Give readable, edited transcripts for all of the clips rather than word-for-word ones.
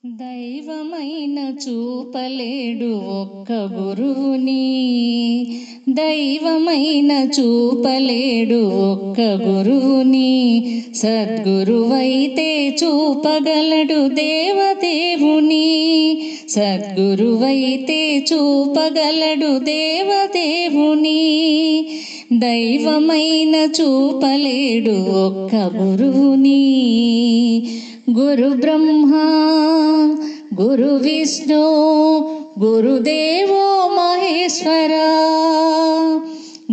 దైవమైన చూపలేడు ఒక్క గురువుని, దైవమైన చూపలేడు ఒక్క గురువుని, సద్గురువైతే చూపగలడు దేవదేవుని, సద్గురువైతే చూపగలడు దేవదేవుని, దైవమైన చూపలేడు ఒక్క గురువుని. గురు బ్రహ్మ గురు విష్ణు గురుదేవో మహేశ్వర,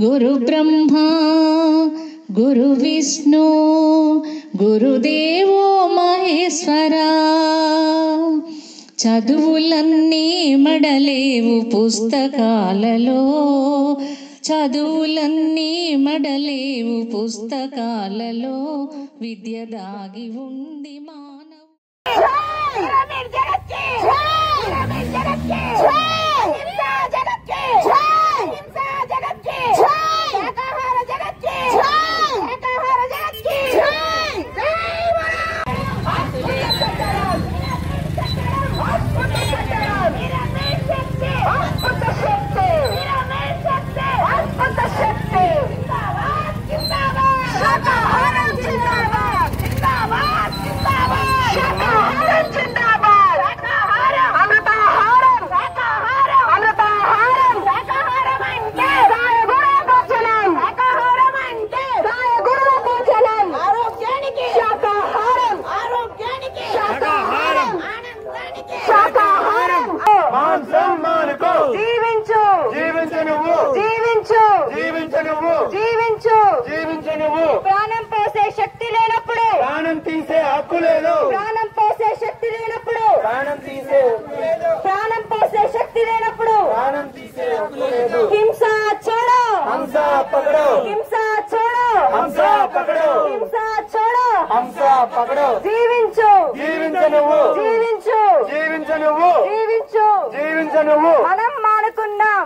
గురు బ్రహ్మ గురు విష్ణు గురుదేవో మహేశ్వర. చదువులన్నీ మడలేవు పుస్తకాలలో, చదువులన్నీ మడలేవు పుస్తకాలలో, విద్య దాగి ఉంది మానవ. ప్రాణం పోసే శక్తి లేనప్పుడు, ప్రాణం తీసే హక్కు లేదు, ప్రాణం పోసే శక్తి లేనప్పుడు, ప్రాణం తీసే ప్రాణం పోసే శక్తి లేనప్పుడు, ప్రాణం తీసే హక్కు లేదు. హింస छोड़ो, హంసా పకడో, హింస छोड़ो, హంసా పకడో, హింస छोड़ो, హంసా పకడో. జీవించు, జీవించ నువ్వు, జీవించు, జీవించ నువ్వు, జీవించు, జీవించ నువ్వు. మనం మానుకుందాం.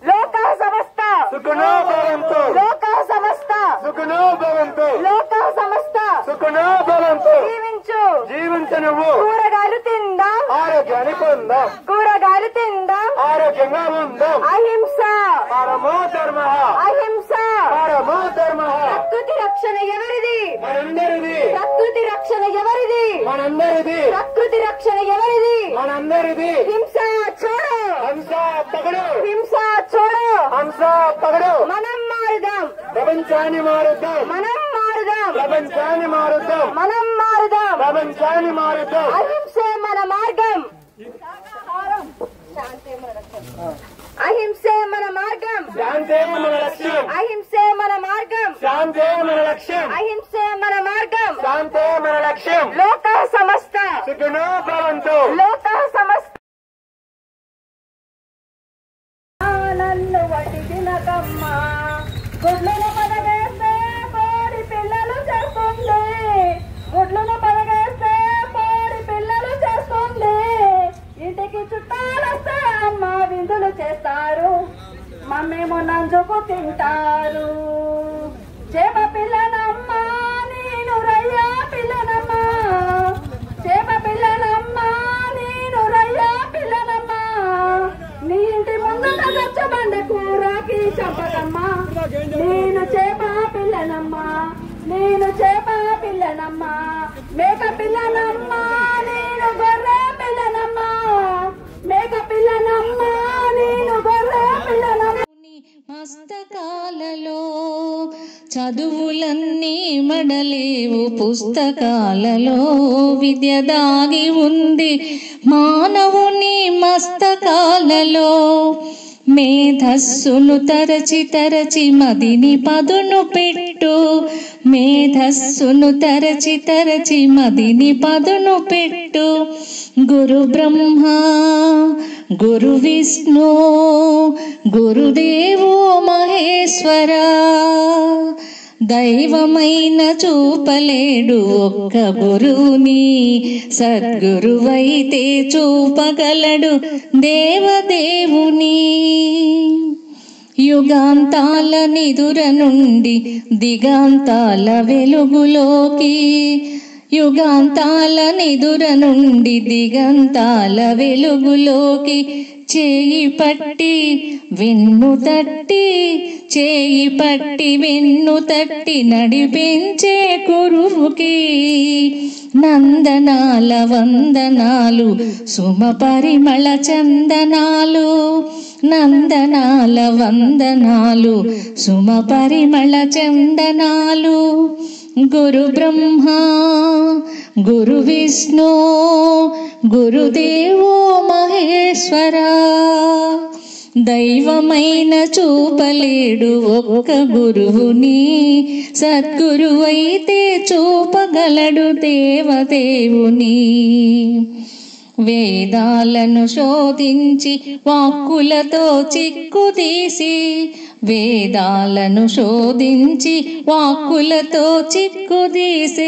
లోక సమస్త సుఖనో భవంతు, లోక సమస్త సుఖనో భవంతు, లోక సమస్త సుఖనో భవంతు. జీవించు, జీవించ నువ్వు. కూరగాయలు తిందాం, ఆరోగ్యాన్ని పొందాం, కూరగాయలు తిందాం, ఆరోగ్యంగా ఉందాం. అహింస, పరమో ధర్మ, అహింస. పరమో ధర్మ. ప్రకృతి రక్షణ ఎవరిది? మనందరిది, ప్రకృతి రక్షణ ఎవరిది? మనందరిది, ప్రకృతి రక్షణ ఎవరిది? మనందరిది. హింస छोड़ो, హంసా పకడు, హింస छोड़ो. హంసా పకడు. మనం మారుదాం, ప్రపంచాన్ని మారుద్దాం, మనం మారుదాం, ప్రపంచాన్ని మారుద్దాం, మనం మారుదాం. ప్రపంచాన్ని మారుద్దాం. అహింసే మన మార్గం, అహింసే మన మార్గం, శాంతే మన లక్ష్యం, అహింసే మన మార్గం, శాంతే మన లక్ష్యం, అహింసే మన మార్గం. శాంతే మన లక్ష్యం. లోక సమస్త, సుఖనో భవంతు. లోక సమస్త. నన్ను వడిగిన కమ్మ గుడ్లను పదగేస్తే కోడి పిల్లలు చేస్తుంది, గుడ్లను పదగేస్తే కోడి పిల్లలు చేస్తుంది. ఇంటికి చుట్టాలొస్తే అమ్మ విందులు చేస్తారు, మమ్మేమో నంజుకు తింటారు. చేప పిల్లనమ్మ నేను రయ్యా పిల్లనమ్మ, చేప పిల్లనమ్మ నేను రయ్యా పిల్లనమ్మ. నీ ఇంటి ముందు గచ్చబండ కూరకి చంపకమ్మ, నేను చేప పిల్లనమ్మ, నేను చేప పిల్లనమ్మ. మేక పిల్లనమ్మ నేను గొర్రె పిల్లనమ్మ, మేక పిల్లనమ్మ నేను గొర్రె పిల్లనమ్మ. మస్తకాలలో చదువులన్నీ మడలేవు పుస్తకాలలో, విద్య దాగి ఉంది మానవుని మస్తకాలలో. మేధస్సును తరచి తరచి మదిని పదును పెట్టు, మేధస్సును తరచి తరచి మదిని పదును పెట్టు. గురు బ్రహ్మ గురు విష్ణు గురుదేవో మహేశ్వర, దైవమైన చూపలేడు ఒక్క గురువుని, సద్గురువైతే చూపగలడు దేవదేవుని. యుగాంతాల నిదుర నుండి దిగాంతాల వెలుగులోకి, యుగాంతాల నిదుర నుండి దిగంతాల వెలుగులోకి చేయి పట్టి వెన్ను తట్టి చేయి పట్టి వెన్ను తట్టి నడిపించే గురువుకి నందనాల వందనాలు సుమ పరిమళ చందనాలు నందనాల వందనాలు సుమ పరిమళ చందనాలు గురు బ్రహ్మ గురు విష్ణు గురుదేవో మహేశ్వర దైవమైన చూపలేడు ఒక్క గురువుని సద్గురువైతే చూపగలడు దేవదేవుని వేదాలను శోధించి వాక్కులతో చిక్కుదీసి వేదాలను శోధించి వాక్కులతో చిక్కుదీసి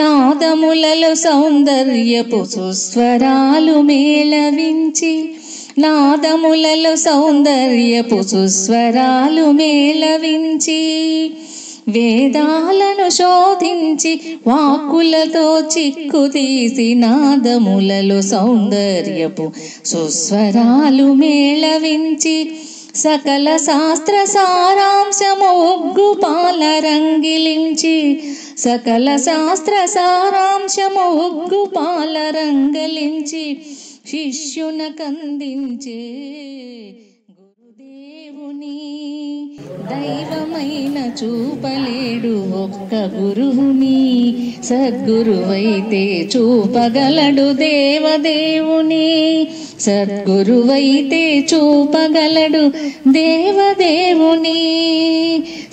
నాదములలో సౌందర్యపు సుస్వరాలు మేళవించి నాదములలో సౌందర్యపు సుస్వరాలు మేళవించి వేదాలను శోధించి వాక్కులతో చిక్కుతీసి నాదములలో సౌందర్యపు సుస్వరాలు మేళవించి సకల శాస్త్ర సారాంశము ఉగ్గు పాల రంగిలించి సకల శాస్త్ర సారాంశము ఉగ్గు పాల రంగలించి శిష్యునకందించే గురుదేవుని దైవమైన చూపలేడు ఒక్క గురువుని సద్గురువైతే చూపగలడు దేవదేవుని సద్గురువైతే చూపగలడు దేవదేవుని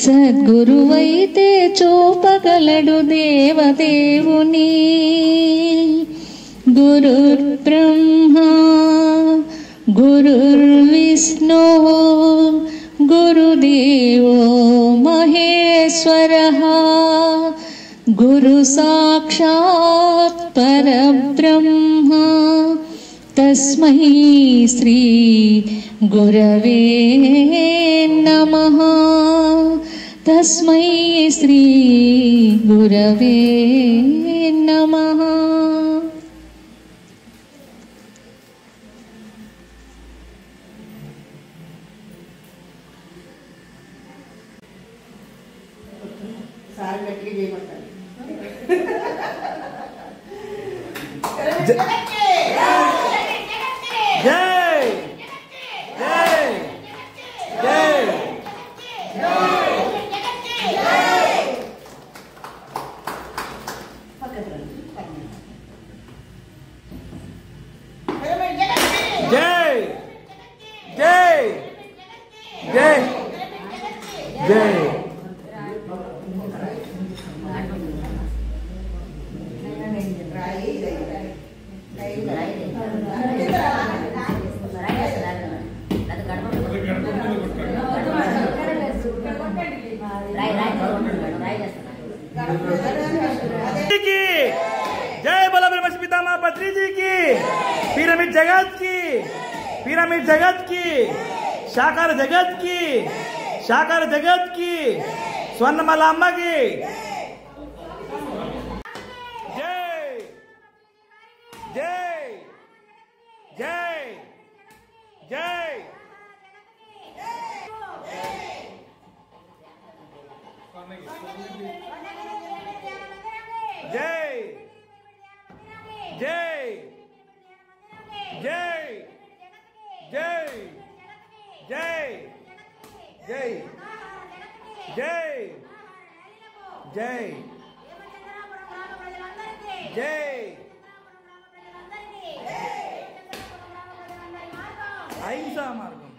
సద్గురువైతే చూపగలడు దేవదేవుని గురుర్బ్రహ్మ గురుర్విష్ణు గురుదేవో మహేశ్వరః గురు సాక్షాత్ పరబ్రహ్మ తస్మై శ్రీ గురవే నమః తస్మై శ్రీ గురవే నమః. జై జై జై జై జై జై జై जय बोला ब्रह्मर्षि पितामह पत्री जी की पिरामिड जगत की साकार जगत की स्वर्णमाला अम्मा की जय जय जय जय जय जय जय जय जय जय जय जय जय अहिंसा मार्गम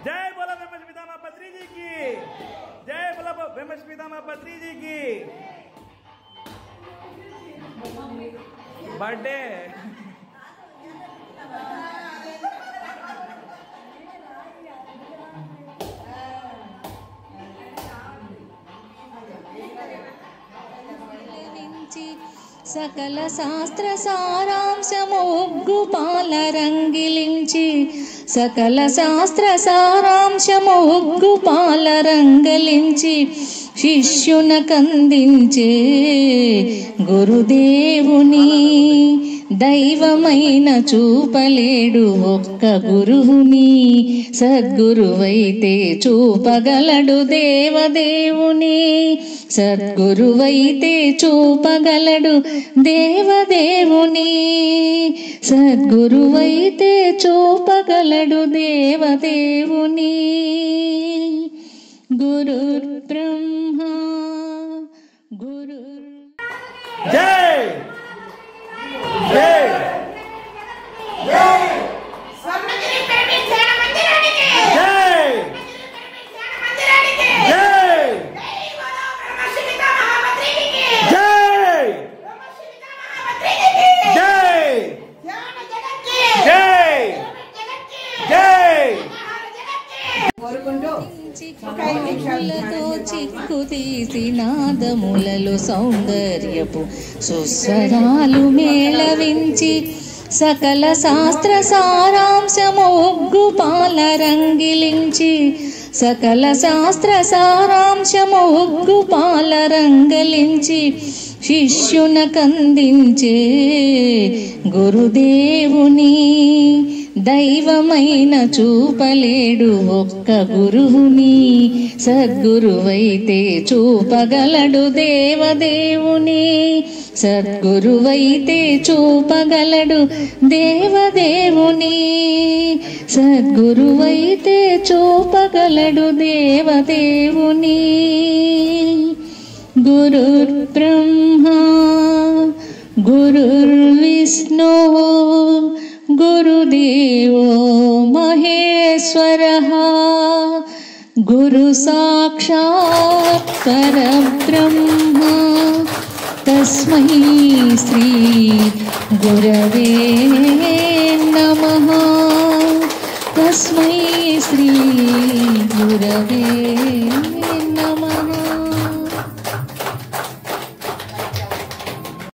जय बोला ब्रह्मर्षि पितामह पत्री जी की जय बोला ब्रह्मर्षि पितामह पत्री जी की बर्थडे సకల శాస్త్ర సారాంశము ఉగ్గుపాల రంగిలించి సకల శాస్త్ర సారాంశము ఉగ్గుపాల రంగలించి శిష్యునకందించే గురుదేవుని దైవమైన చూపలేడు ఒక్క గురువుని సద్గురువైతే చూపగలడు దేవదేవుని సద్గురువైతే చూపగలడు దేవదేవుని సద్గురువైతే చూపగలడు దేవదేవుని గురుర్ బ్రహ్మ గురుర్ జై జై జై స్వర్ణగిరి ప్రేమి ధ్యాన మందిరానికి జై మందిరానికి జై జై బోలో బ్రహ్మశ్రీకా మహామంత్రికి జై బ్రహ్మశ్రీకా మహామంత్రికి జై ధ్యాన జగత్కి జై జగత్కి జై మహాన జగత్కి కోరుకుంటూ చిక్కులతో చిక్కు తీసి నాదములలో సౌందర్యపు సుస్వరాలు మేళవించి సకల శాస్త్ర సారాంశము ఉగ్గుపాల రంగిలించి సకల శాస్త్ర సారాంశము ఉగ్గుపాల రంగలించి శిష్యునకందించే గురుదేవుని దైవమైన చూపలేడు ఒక్క గురువుని సద్గురువైతే చూపగలడు దేవదేవుని సద్గురువైతే చూపగలడు దేవదేవుని సద్గురువైతే చూపగలడు దేవదేవుని గురుర్ బ్రహ్మ గురుర్విష్ణు గురుదేవో మహేశ్వరః గురు సాక్షాత్ పరబ్రహ్మ తస్మై శ్రీ గురవే నమః తస్మై శ్రీ గురవే